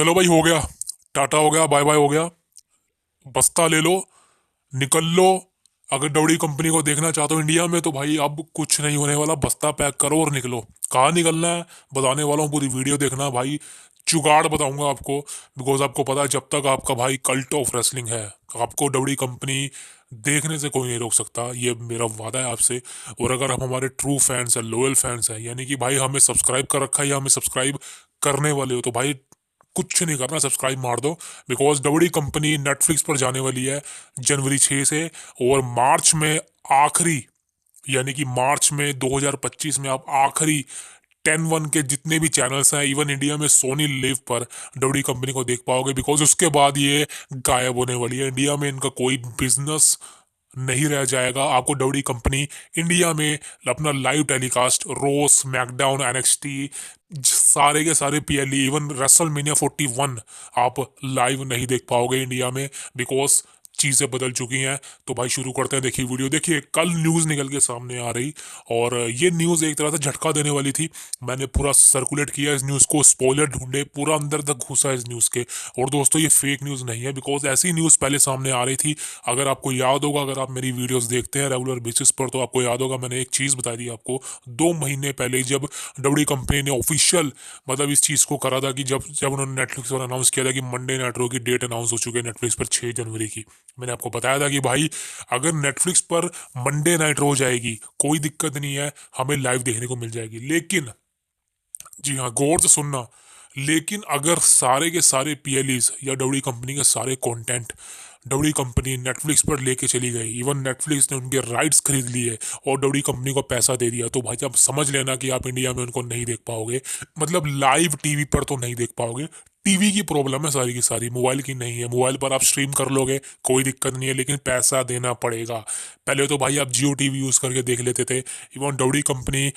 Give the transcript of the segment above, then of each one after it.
चलो भाई, हो गया। टाटा हो गया, बाय बाय हो गया। बस्ता ले लो, निकल लो। अगर डबडी कंपनी को देखना चाहते हो इंडिया में तो भाई अब कुछ नहीं होने वाला। बस्ता पैक करो और निकलो। कहाँ निकलना है बताने वाला हूँ, पूरी वीडियो देखना भाई। जुगाड़ बताऊंगा आपको। बिकॉज आपको पता है जब तक आपका भाई कल्ट ऑफ रेसलिंग है, आपको डबडी कंपनी देखने से कोई नहीं रोक सकता। ये मेरा वादा है आपसे। और अगर हम हमारे ट्रू फैंस हैं, लोयल फैंस हैं, यानी कि भाई हमें सब्सक्राइब कर रखा है या हमें सब्सक्राइब करने वाले हो, तो भाई कुछ नहीं करना, सब्सक्राइब मार दो। बिकॉज डबडी कंपनी नेटफ्लिक्स पर जाने वाली है जनवरी 6 से। और मार्च में आखिरी, यानी कि मार्च में 2025 में आप आखिरी 10-1 के जितने भी चैनल्स हैं, इवन इंडिया में सोनी लिव पर डबडी कंपनी को देख पाओगे। बिकॉज उसके बाद ये गायब होने वाली है। इंडिया में इनका कोई बिजनेस नहीं रह जाएगा। आपको डबडी कंपनी इंडिया में अपना लाइव टेलीकास्ट रो, स्मैकडाउन, एनएक्सटी, सारे के सारे पीएलई, इवन रेसलमेनिया 41 आप लाइव नहीं देख पाओगे इंडिया में। बिकॉज चीज़ें बदल चुकी हैं। तो भाई शुरू करते हैं। देखिए वीडियो, देखिए कल न्यूज़ निकल के सामने आ रही। और ये न्यूज़ एक तरह से झटका देने वाली थी। मैंने पूरा सर्कुलेट किया इस न्यूज़ को, स्पॉइलर ढूंढे, पूरा अंदर तक घुसा इस न्यूज़ के। और दोस्तों ये फेक न्यूज़ नहीं है, बिकॉज ऐसी न्यूज़ पहले सामने आ रही थी। अगर आपको याद होगा, अगर आप मेरी वीडियोस देखते हैं रेगुलर बेसिस पर, तो आपको याद होगा मैंने एक चीज़ बताई थी आपको 2 महीने पहले, जब डब्ल्यू कंपनी ने ऑफिशियल मतलब इस चीज़ को करा था कि जब जब उन्होंने नेटफ्लिक्स पर अनाउंस किया था कि मंडे नाइट रो की डेट अनाउंस हो चुकी है नेटफ्लिक्स पर 6 जनवरी की। मैंने आपको बताया था कि भाई अगर नेटफ्लिक्स पर मंडे नाइट रो जाएगी कोई दिक्कत नहीं है, हमें लाइव देखने को मिल जाएगी। लेकिन जी हाँ, गौर से सुनना, लेकिन अगर सारे के सारे पीएलईज या डब्ल्यू कंपनी के सारे कंटेंट डब्ल्यू कंपनी नेटफ्लिक्स पर लेके चली गई, इवन नेटफ्लिक्स ने उनके राइट्स खरीद लिए और डब्ल्यू कंपनी को पैसा दे दिया, तो भाई आप समझ लेना कि आप इंडिया में उनको नहीं देख पाओगे। मतलब लाइव टीवी पर तो नहीं देख पाओगे। टीवी की प्रॉब्लम है सारी की सारी, मोबाइल की नहीं है। मोबाइल पर आप स्ट्रीम कर लोगे, कोई दिक्कत नहीं है, लेकिन पैसा देना पड़ेगा। पहले तो भाई आप जियो टीवी यूज़ करके देख लेते थे। इवन डब्ल्यू कंपनी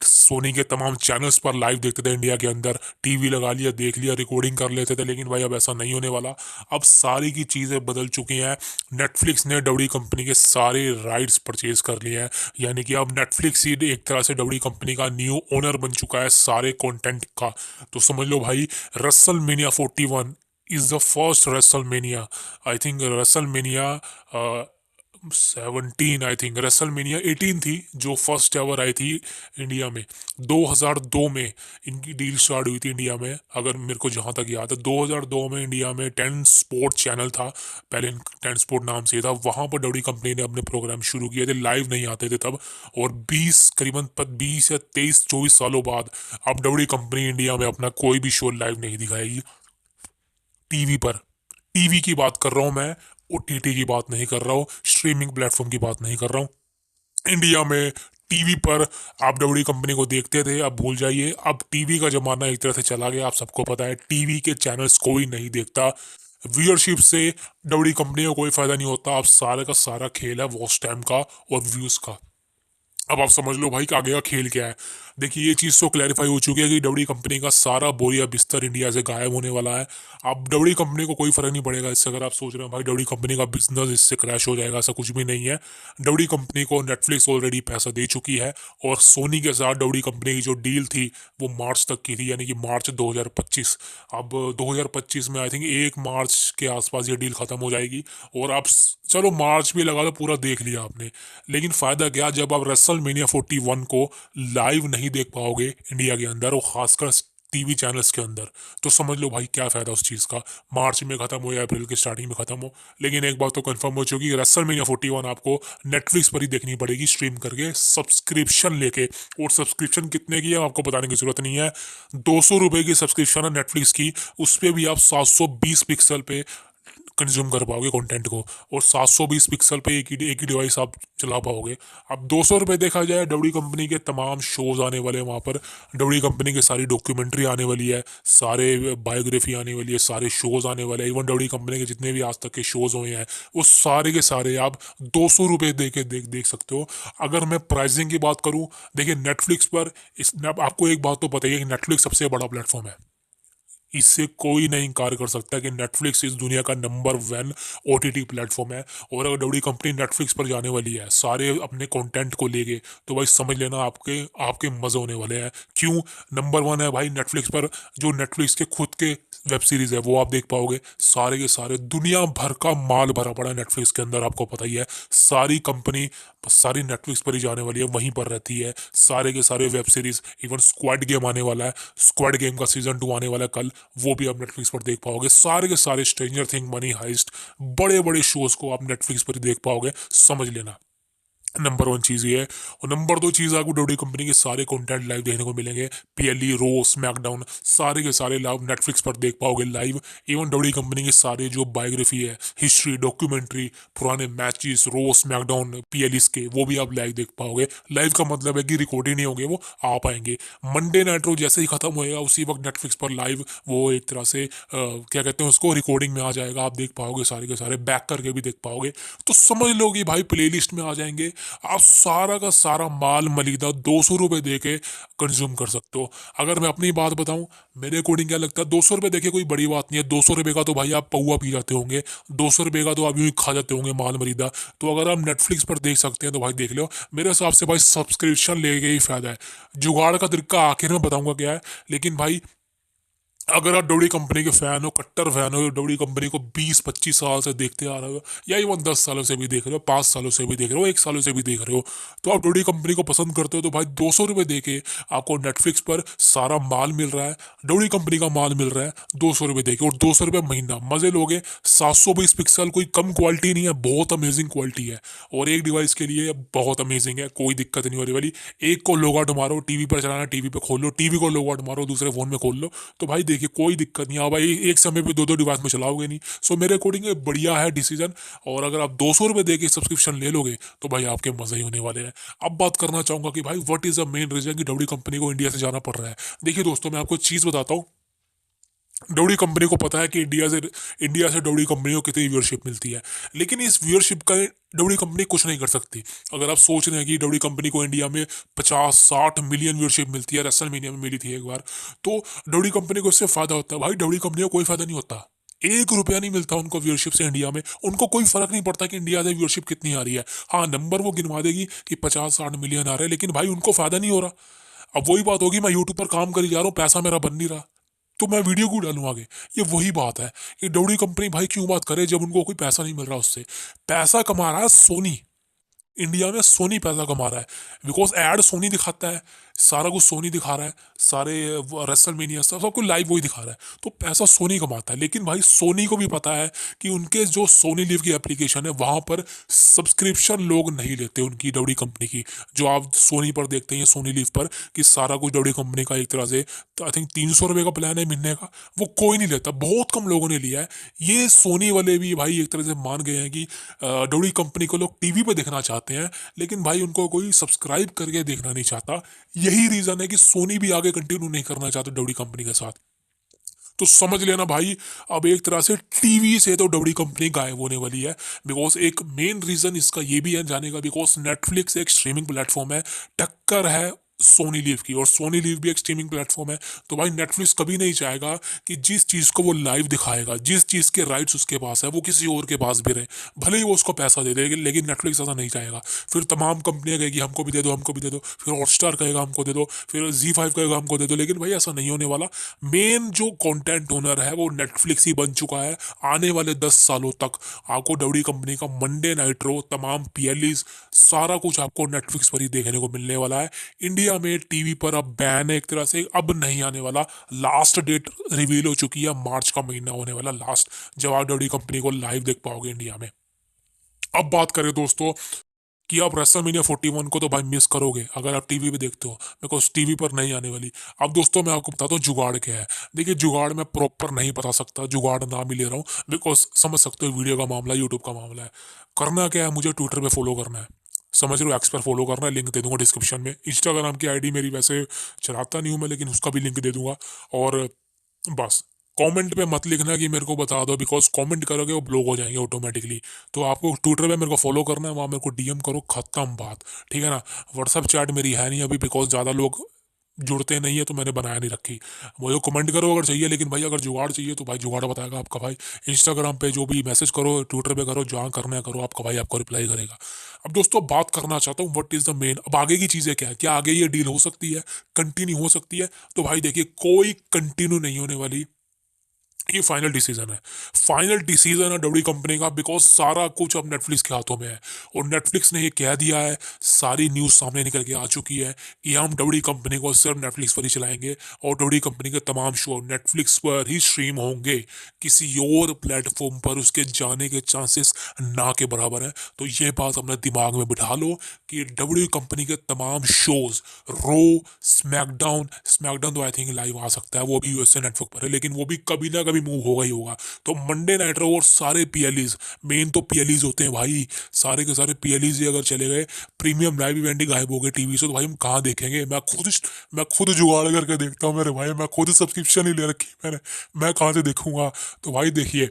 सोनी के तमाम चैनल्स पर लाइव देखते थे इंडिया के अंदर। टीवी लगा लिया, देख लिया, रिकॉर्डिंग कर लेते थे। लेकिन भाई अब ऐसा नहीं होने वाला। अब सारी की चीज़ें बदल चुकी हैं। नेटफ्लिक्स ने डब्ल्यू कंपनी के सारे राइट्स परचेज कर लिए हैं। यानी कि अब नेटफ्लिक्स ही एक तरह से डब्ल्यू कंपनी का न्यू ओनर बन चुका है सारे कंटेंट का। तो समझ लो भाई, WrestleMania 41 is the first WrestleMania. I think WrestleMania 17, I think WrestleMania 18 थी जो फर्स्ट एवर आई थी इंडिया में। 2002 में इनकी डील स्टार्ट हुई थी इंडिया में, अगर मेरे को जहाँ तक याद है। 2002 में इंडिया में 10 स्पोर्ट चैनल था, पहले 10 स्पोर्ट नाम से था। वहाँ पर डब्ल्यू कंपनी ने अपने प्रोग्राम शुरू किए थे, लाइव नहीं आते थे तब। और 20 करीबन 20 या 23-24 सालों बाद अब डब्ल्यू कंपनी इंडिया में अपना कोई भी शो लाइव नहीं दिखाएगी टीवी पर। टीवी की बात कर रहा हूँ मैं, ओटीटी की बात नहीं कर रहा हूँ, स्ट्रीमिंग प्लेटफॉर्म की बात नहीं कर रहा हूँ। इंडिया में टीवी पर आप डब्ल्यू कंपनी को देखते थे, अब भूल जाइए। अब टीवी का जमाना एक तरह से चला गया, आप सबको पता है। टीवी के चैनल्स कोई नहीं देखता। व्यूअरशिप से डब्ल्यू कंपनी को कोई फायदा नहीं होता। अब सारे का सारा खेल है वॉच टाइम का और व्यूज का। अब आप समझ लो भाई कि आगे का खेल क्या है। देखिए ये चीज़ तो क्लैरिफाई हो चुकी है कि डब्ल्यू कंपनी का सारा बोरिया बिस्तर इंडिया से गायब होने वाला है। अब डब्ल्यू कंपनी को कोई फर्क नहीं पड़ेगा इससे। अगर आप सोच रहे हो भाई डब्ल्यू कंपनी का बिजनेस इससे क्रैश हो जाएगा, ऐसा कुछ भी नहीं है। डब्ल्यू कंपनी को नेटफ्लिक्स ऑलरेडी पैसा दे चुकी है। और सोनी के साथ डब्ल्यू कंपनी की जो डील थी वो मार्च तक की थी, यानी कि मार्च 2025। अब 2025 में आई थिंक 1 मार्च के आसपास ये डील खत्म हो जाएगी। और आप चलो मार्च भी लगा लो, पूरा देख लिया आपने। लेकिन फायदा क्या जब आप रेसलमेनिया 41 को लाइव नहीं देख पाओगे इंडिया के अंदर, और खासकर टीवी चैनल्स के अंदर। तो समझ लो भाई क्या फायदा उस चीज़ का। मार्च में खत्म हो या अप्रैल के स्टार्टिंग में खत्म हो, लेकिन एक बात तो कंफर्म हो चुकी है, रेसलमेनिया 41 आपको नेटफ्लिक्स पर ही देखनी पड़ेगी, स्ट्रीम करके, सब्सक्रिप्शन लेके। और सब्सक्रिप्शन कितने की है आपको बताने की जरूरत नहीं है। 200 रुपये की सब्सक्रिप्शन है नेटफ्लिक्स की, उस पर भी आप 720 पिक्सल पे कंज्यूम कर पाओगे कंटेंट को। और 720 पिक्सल पे एक ही डिवाइस आप चला पाओगे। अब 200 रुपये देखा जाए, डब्ल्यू कंपनी के तमाम शोज आने वाले हैं वहाँ पर। डब्ल्यू कंपनी की सारी डॉक्यूमेंट्री आने वाली है, सारे बायोग्राफी आने वाली है, सारे शोज आने वाले हैं। इवन डब्ल्यू कंपनी के जितने भी आज तक के शोज हुए हैं वो सारे के सारे आप 200 रुपये दे के देख सकते हो। अगर मैं प्राइसिंग की बात करूँ, देखिए नेटफ्लिक्स पर आपको एक बात तो पता ही है कि नेटफ्लिक्स सबसे बड़ा प्लेटफॉर्म है। इससे कोई नहीं इनकार कर सकता कि नेटफ्लिक्स इस दुनिया का नंबर 1 ओटीटी प्लेटफॉर्म है। और अगर डब्ल्यू कंपनी नेटफ्लिक्स पर जाने वाली है सारे अपने कंटेंट को लेके, तो भाई समझ लेना आपके आपके मजे होने वाले हैं। क्यों? नंबर 1 है भाई नेटफ्लिक्स पर, जो नेटफ्लिक्स के खुद के वेब सीरीज है वो आप देख पाओगे। सारे के सारे दुनिया भर का माल भरा पड़ा है नेटफ्लिक्स के अंदर, आपको पता ही है। सारी कंपनी सारी नेटफ्लिक्स पर ही जाने वाली है, वहीं पर रहती है। सारे के सारे web series, even squad game आने वाला है, स्क्वाड गेम का सीजन 2 आने वाला है कल, वो भी आप नेटफ्लिक्स पर देख पाओगे। सारे के सारे स्ट्रेंजर थिंग, मनी हाइस्ट, बड़े बड़े शोज को आप नेटफ्लिक्स पर ही देख पाओगे, समझ लेना। नंबर 1 चीज़ ये है। और नंबर 2 चीज़, आपको डब्ल्यू कंपनी के सारे कंटेंट लाइव देखने को मिलेंगे। पीएलई, रो, स्मैकडाउन, सारे के सारे लाइव नेटफ्लिक्स पर देख पाओगे लाइव। इवन डब्ल्यू कंपनी के सारे जो बायोग्राफी है, हिस्ट्री, डॉक्यूमेंट्री, पुराने मैचेस, रो, स्मैकडाउन, पीएलईस के, वो भी आप लाइव देख पाओगे। लाइव का मतलब है कि रिकॉर्ड ही नहीं होंगे, वो आ पाएंगे। मंडे नाइट रो जैसे ही खत्म होएगा उसी वक्त नेटफ्लिक्स पर लाइव वो एक तरह से क्या कहते हैं उसको, रिकॉर्डिंग में आ जाएगा, आप देख पाओगे सारे के सारे, बैक करके भी देख पाओगे। तो समझ लो कि भाई प्लेलिस्ट में आ जाएंगे, आप सारा का सारा माल मलिदा 200 रुपये दे के कंज्यूम कर सकते हो। अगर मैं अपनी बात बताऊं, मेरे अकॉर्डिंग क्या लगता है, 200 रुपये देखे कोई बड़ी बात नहीं है। 200 रुपये का तो भाई आप पौवा पी जाते होंगे, 200 रुपये का तो आप यूं ही खा जाते होंगे माल मलिदा। तो अगर आप नेटफ्लिक्स पर देख सकते हैं तो भाई देख लो। मेरे हिसाब से भाई सब्सक्रिप्शन लेके ही फायदा है। जुगाड़ का तरीका आखिर में बताऊंगा क्या है, लेकिन भाई अगर आप डब्ल्यू कंपनी के फैन हो, कट्टर फैन हो, डब्ल्यू कंपनी को 20-25 साल से देखते आ रहे हो, या इवन 10 सालों से भी देख रहे हो, 5 सालों से भी देख रहे हो, 1 सालों से भी देख रहे हो, तो आप डब्ल्यू कंपनी को पसंद करते हो, तो भाई 200 रुपये दे के आपको नेटफ्लिक्स पर सारा माल मिल रहा है, डब्ल्यू कंपनी का माल मिल रहा है 200 रुपये दे के, और 200 रुपये महीना मजे लोगे। 720 पिक्सल, कोई कम क्वालिटी नहीं है, बहुत अमेजिंग क्वालिटी है, और एक डिवाइस के लिए बहुत अमेजिंग है, कोई दिक्कत नहीं होने वाली। एक को लोग आउट मारो, टीवी पर चलाना, टीवी पे खोल लो, टीवी को लोग आउट मारो, दूसरे फोन में खोल लो, तो भाई देखिए कोई दिक्कत नहीं। हाँ भाई, एक समय पे 2-2 डिवाइस में चलाओगे नहीं। सो मेरे अकॉर्डिंग ये बढ़िया है डिसीजन। और अगर आप 200 रुपये दे के सब्सक्रिप्शन ले लोगे तो भाई आपके मजे ही होने वाले हैं। अब बात करना चाहूंगा कि भाई what is the main reason कि डब्ल्यू कंपनी को इंडिया से जाना पड़ रहा है। देखिए दोस्तों, मैं आपको चीज बताता हूँ। डब्ल्यू कंपनी को पता है कि इंडिया से डब्ल्यू कंपनी को कितनी व्यूअरशिप मिलती है, लेकिन इस व्यूअरशिप का डब्ल्यू कंपनी कुछ नहीं कर सकती। अगर आप सोच रहे हैं कि डब्ल्यू कंपनी को इंडिया में 50-60 मिलियन व्यूअरशिप मिलती है, रेसलमेनिया में मिली थी एक बार, तो डब्ल्यू कंपनी को इससे फायदा होता है। भाई डब्ल्यू कंपनी को कोई फायदा नहीं होता, 1 रुपया नहीं मिलता उनको व्यूअरशिप से इंडिया में। उनको कोई फर्क नहीं पड़ता कि इंडिया से व्यूअरशिप कितनी आ रही है। हाँ, नंबर वो गिनवा देगी कि 50-60 मिलियन आ रहे हैं, लेकिन भाई उनको फायदा नहीं हो रहा। अब वही बात होगी, मैं यूट्यूब पर काम कर जा रहा हूँ, पैसा मेरा बन नहीं रहा, तो मैं वीडियो क्यों डालूं आगे। ये वही बात है कि डब्ल्यू कंपनी भाई क्यों बात करे जब उनको कोई पैसा नहीं मिल रहा उससे। पैसा कमा रहा है सोनी, इंडिया में सोनी पैसा कमा रहा है, बिकॉज एड सोनी दिखाता है, सारा कुछ सोनी दिखा रहा है, सारे रेसलमेनिया सब कुछ लाइव वही दिखा रहा है, तो पैसा सोनी कमाता है। लेकिन भाई सोनी को भी पता है कि उनके जो सोनी लिव की एप्लीकेशन है वहां पर सब्सक्रिप्शन लोग नहीं लेते उनकी, डब्ल्यू कंपनी की। जो आप सोनी पर देखते हैं, सोनी लिव पर, कि सारा कुछ डब्ल्यू कंपनी का एक तरह से, आई थिंक 300 रुपये का प्लान है महीने का, वो कोई नहीं लेता, बहुत कम लोगों ने लिया है। ये सोनी वाले भी भाई एक तरह से मान गए हैं कि डब्ल्यू कंपनी को लोग टीवी पे देखना चाहते हैं, लेकिन भाई उनको कोई सब्सक्राइब करके देखना नहीं चाहता। यही रीजन है कि सोनी भी आगे कंटिन्यू नहीं करना चाहते डब्ल्यू कंपनी के साथ। तो समझ लेना भाई, अब एक तरह से टीवी से तो डब्ल्यू कंपनी गायब होने वाली है। बिकॉज एक मेन रीजन इसका ये भी है जाने का, बिकॉज नेटफ्लिक्स एक स्ट्रीमिंग प्लेटफॉर्म है, टक्कर है सोनी लिव की, और सोनी लिव भी एक स्ट्रीमिंग प्लेटफॉर्म है। तो भाई नेटफ्लिक्स कभी नहीं चाहेगा कि जिस चीज़ को वो लाइव दिखाएगा, जिस चीज़ के राइट्स उसके पास है, वो किसी और के पास भी रहे, भले ही वो उसको पैसा दे दे, लेकिन नेटफ्लिक्स ऐसा नहीं चाहेगा। फिर तमाम कंपनियां कहेगी हमको भी दे दो, हमको भी दे दो, फिर हॉटस्टार कहेगा हमको दे दो, फिर Z5 कहेगा हमको दे दो, लेकिन भाई ऐसा नहीं होने वाला। मेन जो कंटेंट ओनर है वो नेटफ्लिक्स ही बन चुका है। आने वाले 10 सालों तक आपको डब्ल्यू कंपनी का मंडे नाइट रो, तमाम पीएलईज, सारा कुछ आपको नेटफ्लिक्स पर ही देखने को मिलने वाला है। इंडिया में टीवी पर अब बैन है एक तरह से, अब नहीं आने वाला। लास्ट डेट रिवील हो चुकी है, मार्च का महीना होने वाला लास्ट, जब आप डब्ल्यू कंपनी को लाइव देख पाओगे इंडिया में। अब बात करें दोस्तों कि आप रेसलमेनिया 41 को तो भाई मिस करोगे अगर आप टीवी पे देखते हो, बिकॉज टीवी पर नहीं आने वाली। अब दोस्तों मैं आपको बताता हूँ जुगाड़ क्या है। देखिए जुगाड़ मैं प्रॉपर नहीं बता सकता, जुगाड़ नाम ही ले रहा हूँ, बिकॉज समझ सकते हो वीडियो का मामला, यूट्यूब का मामला है। करना क्या है, मुझे ट्विटर पे फॉलो करना है, समझ रहे हो, एक्स पर फॉलो करना है, लिंक दे दूंगा डिस्क्रिप्शन में। इंस्टाग्राम की आईडी मेरी वैसे चलाता नहीं हूँ मैं, लेकिन उसका भी लिंक दे दूंगा। और बस कमेंट पे मत लिखना कि मेरे को बता दो, बिकॉज कमेंट करोगे वो ब्लॉक हो जाएंगे ऑटोमेटिकली। तो आपको ट्विटर पे मेरे को फॉलो करना है, वहाँ मेरे को डीएम करो, खत्म बात, ठीक है ना। व्हाट्सअप चैट मेरी है नहीं अभी, बिकॉज ज़्यादा लोग जुड़ते नहीं है, तो मैंने बनाया नहीं रखी। वो जो कमेंट करो अगर चाहिए, लेकिन भाई अगर जुगाड़ चाहिए तो भाई जुगाड़ बताएगा आपका भाई। इंस्टाग्राम पे जो भी मैसेज करो, ट्विटर पे करो, जहाँ करना है करो, आपका भाई आपको रिप्लाई करेगा। अब दोस्तों बात करना चाहता हूँ व्हाट इज द मेन, अब आगे की चीज़ें क्या है, क्या आगे ये डील हो सकती है, कंटिन्यू हो सकती है। तो भाई देखिए कोई कंटिन्यू नहीं होने वाली, ये फाइनल डिसीजन है डब्ल्यू कंपनी का, बिकॉज सारा कुछ अब नेटफ्लिक्स के हाथों में है। और नेटफ्लिक्स ने ये कह दिया है, सारी न्यूज़ सामने निकल के आ चुकी है कि हम डब्ल्यू कंपनी को सिर्फ नेटफ्लिक्स पर ही चलाएंगे और डब्ल्यू कंपनी के तमाम शो नेटफ्लिक्स पर ही स्ट्रीम होंगे, किसी और प्लेटफॉर्म पर उसके जाने के चांसेस ना के बराबर है। तो ये बात अपने दिमाग में बिठा लो कि डब्ल्यू कंपनी के तमाम शोज, रो, स्मैकडाउन तो आई थिंक लाइव आ सकता है, वो भी यूएसए नेटवर्क पर है, लेकिन वो भी कभी ना कभी मूव होगा ही होगा। तो मंडे नाइट रो और सारे पीएलईज, मेन तो पीएलईज होते हैं भाई, सारे के सारे पीएलईज ही अगर चले गए, प्रीमियम लाइव इवेंट ही गायब हो गए टीवी से, तो भाई हम कहाँ देखेंगे। मैं खुद जुगाड़ करके देखता हूँ मेरे भाई, मैं खुद सब्सक्रिप्शन ही ले रखी है मैंने, मैं कहाँ से देखूंगा। तो भाई देखिए,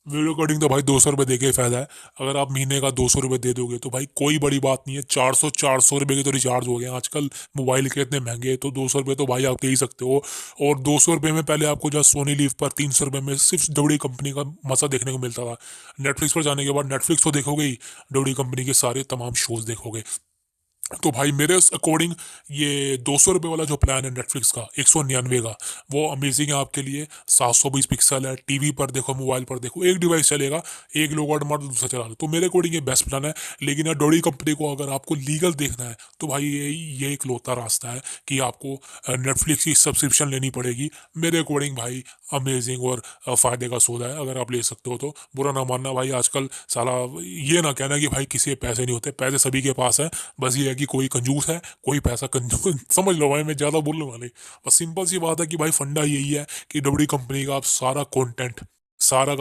वीडियो रिकॉर्डिंग तो भाई 200 रुपये दे के फायदा है। अगर आप महीने का 200 रुपये दे दोगे तो भाई कोई बड़ी बात नहीं है। 400 रुपये के तो रिचार्ज हो गए आजकल, मोबाइल के इतने महंगे, तो 200 रुपये तो भाई आप दे ही सकते हो। और 200 रुपये में पहले आपको जो सोनी लीव पर 300 रुपये में सिर्फ डब्ल्यू कंपनी का मसा देखने को मिलता था। नेटफ्लिक्स पर जाने के बाद नेटफ्लिक्स तो देखोगे ही, डब्ल्यू कंपनी के सारे तमाम शोज देखोगे। तो भाई मेरे अकॉर्डिंग ये 200 रुपये वाला जो प्लान है नेटफ्लिक्स का 199 का, वो अमेजिंग है आपके लिए। 720 पिक्सल है, टीवी पर देखो, मोबाइल पर देखो, एक डिवाइस चलेगा, एक लोग ऑर्डर मार दूसरा चला लो। तो मेरे अकॉर्डिंग ये बेस्ट प्लान है। लेकिन यार डोडी कंपनी को अगर आपको लीगल देखना है तो भाई ये एक लौता रास्ता है कि आपको नेटफ्लिक्स की सब्सक्रिप्शन लेनी पड़ेगी। मेरे अकॉर्डिंग भाई अमेजिंग और फ़ायदे का सौदा है, अगर आप ले सकते हो तो। बुरा ना मानना भाई, आजकल साला ये ना कहना कि भाई किसी के पैसे नहीं होते, पैसे सभी के पास है, बस ये है कि कोई कंजूस है, कोई पैसा कंजूस समझ लो भाई, मैं ज़्यादा बोलने वाले। बस सिंपल सी बात है कि भाई फंडा यही है कि डब्ल्यू कंपनी का आप सारा कंटेंट, सारा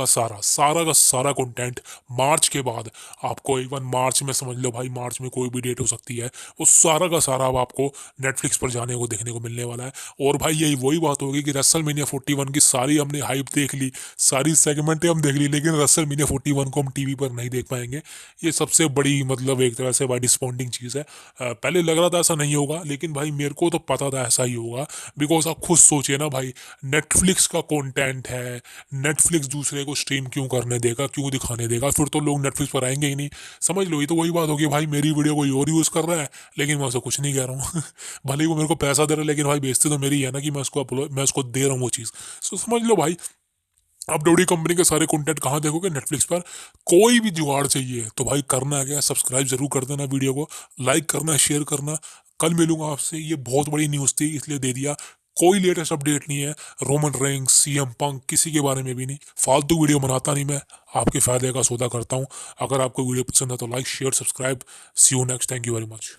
कंटेंट मार्च के बाद आपको, इवन मार्च में समझ लो भाई, मार्च में कोई भी डेट हो सकती है, वो सारा का सारा अब आपको नेटफ्लिक्स पर जाने को देखने को मिलने वाला है। और भाई यही वही बात होगी कि रेसलमेनिया 41 की सारी हमने हाइप देख ली, सारी सेगमेंटें हम देख ली, लेकिन रेसलमेनिया 41 को हम टीवी पर नहीं देख पाएंगे। ये सबसे बड़ी मतलब एक तरह से भाई डिसपॉइंटिंग चीज़ है। पहले लग रहा था ऐसा नहीं होगा, लेकिन भाई मेरे को तो पता था ऐसा ही होगा। बिकॉज आप खुद सोचिए ना भाई, नेटफ्लिक्स का कंटेंट है, नेटफ्लिक्स दूसरे को स्ट्रीम क्यों करने देगा, क्यों दिखाने देगा, फिर तो लोग नेटफ्लिक्स पर आएंगे ही नहीं। समझ लो, ये तो वही बात होगी भाई, मेरी वीडियो कोई और यूज़ कर रहा है, लेकिन मैं उसे कुछ नहीं कह रहा हूँ भले ही वो मेरे को पैसा दे रहा है, लेकिन भाई बेइज्जती तो मेरी है ना कि मैं उसको दे रहा हूँ वो चीज़। सो समझ लो भाई, आप डोडी कंपनी के सारे कंटेंट कहाँ देखोगे, नेटफ्लिक्स पर। कोई भी जुगाड़ चाहिए तो भाई करना है क्या, सब्सक्राइब जरूर कर देना, वीडियो को लाइक करना, शेयर करना। कल मिलूंगा आपसे, ये बहुत बड़ी न्यूज़ थी इसलिए दे दिया। कोई लेटेस्ट अपडेट नहीं है, रोमन रेंग्स, सीएम पंक, किसी के बारे में भी नहीं। फालतू वीडियो बनाता नहीं मैं, आपके फायदे का सौदा करता हूँ। अगर आपको वीडियो पसंद है तो like share subscribe. See you next, thank you very much.